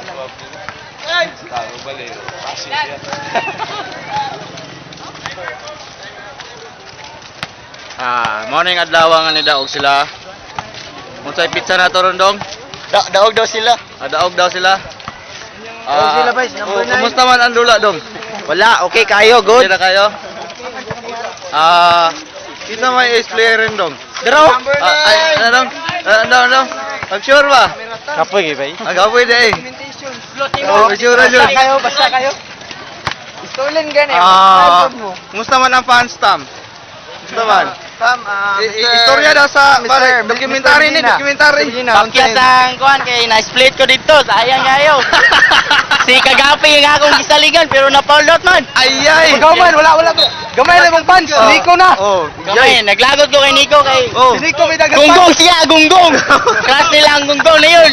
Tago bali. Pasig yan. Morning adlaw nga ni daog sila. Unsay pizza na to rondong? Daog daw sila. Daog daw sila. Daog sila, boys. Number 9. Kumusta man ang dula dong? Wala, okay kayo, good. Okay na kayo? Kita may ace player rin dong. Draw. Ano dong? Ano? I'm sure ba? Kapoy ba? Kapoy de eh. Oh, sure. Basta kayo. Stolen gani. Kumusta man ang fans tam? Kumusta man? Istorya daw sa dokumentary ni, dokumentary. Pakyas ang kuan kay na-split ko dito. Sayang kayo. Si Kagapi nga akong gisaligan pero na-foul out man. Ayay. Gamay, wala. Gamay na mong punch. Nico na. Oh, Gamay, naglagot ko kay Nico kay. Oh. Si Nico may dagat. Gunggong siya, gunggong. Crush nila ang gunggong na yun.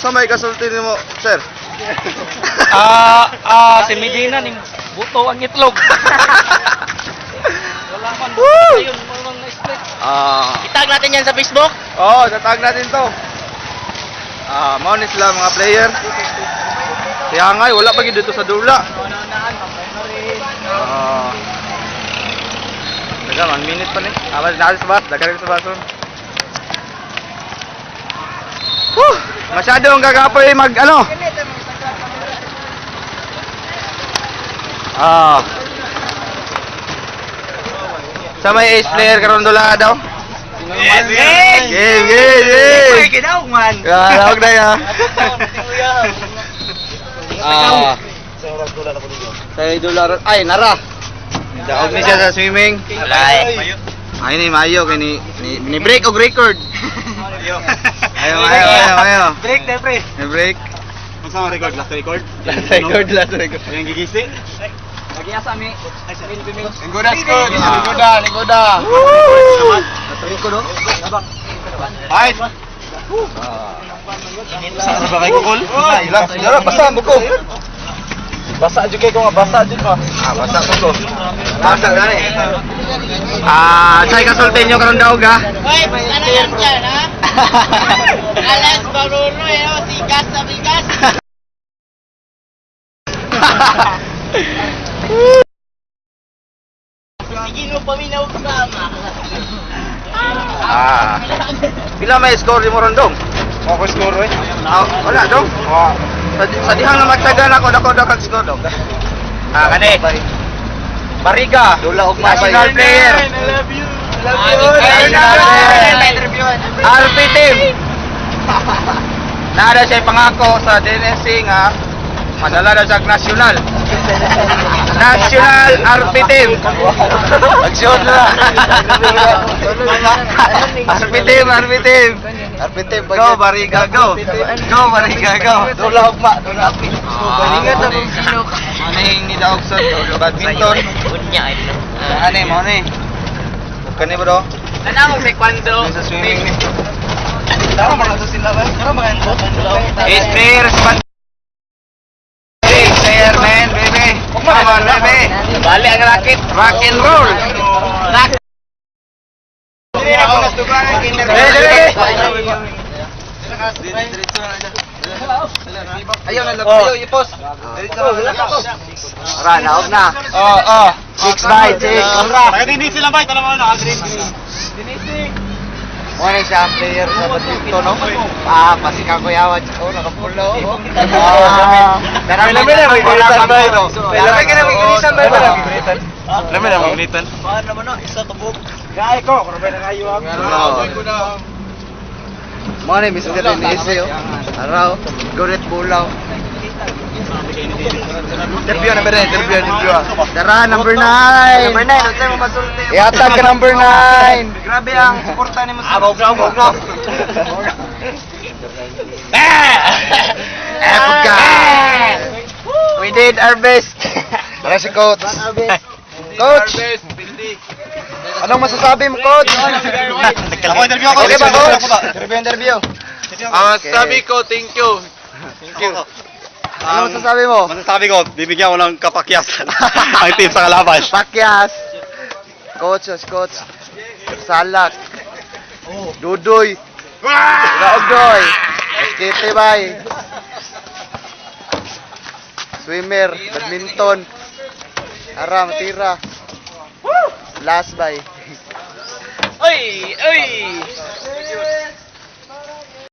Sa may kasulti mo, sir? Si Medina ning buto ang itlog. Wala man. Ayun, mga na-split. Itag natin yan sa Facebook. Tatag natin to. Mao ni sila mga player. Kaya nga, wala pa gid dito sa dula. Daga, 1 minute pa ni. Awas na sa bus, daga rin sa bus. Masyadong gagapoy mag ano. Sa may ace player karon dula daw. Game. Gidaw man. Daog na ya. Sa dolar ay nara. Daog ni siya sa swimming. Alay. Ay ni mayo kay ni break og record. Ayo. Break na pre. Ni break. Unsa ang record? Last record? Last record. Yang gigisi? Magyasa mi. Linggoda score. Linggoda. Ay. Sa ba kay Google? Dara basa mo ko. Basa jud kay ko nga basa jud pa. Basa ko. Basa gani. Say kasulti nyo karon daog ha. Hoy, basta na yan dyan, ha? Alas Barulo, sigas sa bigas. Sige mo paminaw sama. Pila may score mo ron dong? Ako score eh. Wala dong. Sa dihang na magtagan ako dako kag score dong. Kani. Bariga, Dula og national player. RP team. Naada siya pangako sa DNSC nga madala daw sa national. National RP team. Aksyon na. RP team. Go Bariga, go. Go Bariga, go. Dula og ma, dula og. Bariga ta mong sino. Maning ni daog sa badminton. Unya ito. Mo ni. Kani bro. Ano mo taekwondo? Sa swimming ni. Tara mga to sila ba? Tara mga Ace player sa Ace player man, baby. Come on, baby. Bali ang racket. Rock and roll. Ayaw na lang, ayaw ipos. Naog na. 6 by 6. Bakit hindi sila ba? Alam mo ano, Aldrin? Muna siya ang player sa badminton, no? Pasikan ko yawan. Nakapulo. Lamin na, may gunitan ba ito? Lamin ka na, may gunitan ba ito? Lamin na, may gunitan. Paano naman no? Isa tubog. Gaya ko, kung ba na kayo ang... Mga na, mismo ka rin ni Iseo. Araw, gurit bulaw. Interview. Tara, number 9. Number 9, unsay mo masulti? Iatag ka number 9. Grabe ang suporta ni mo. Bog na. Pagka. We did our best. Tara si Coach. Coach, anong masasabi mo, Coach? Ako interview ako. Okay ba, Coach? Interview. Sabi ko, thank you. Ano masasabi mo? Masasabi ko, bibigyan ko ng kapakyasan ang team sa kalaban. Pakyas. Coach. Salak. Dudoy. Raogdoy. Skate bay. Swimmer, badminton. Ara, matira. Last bay. Oy! Oy!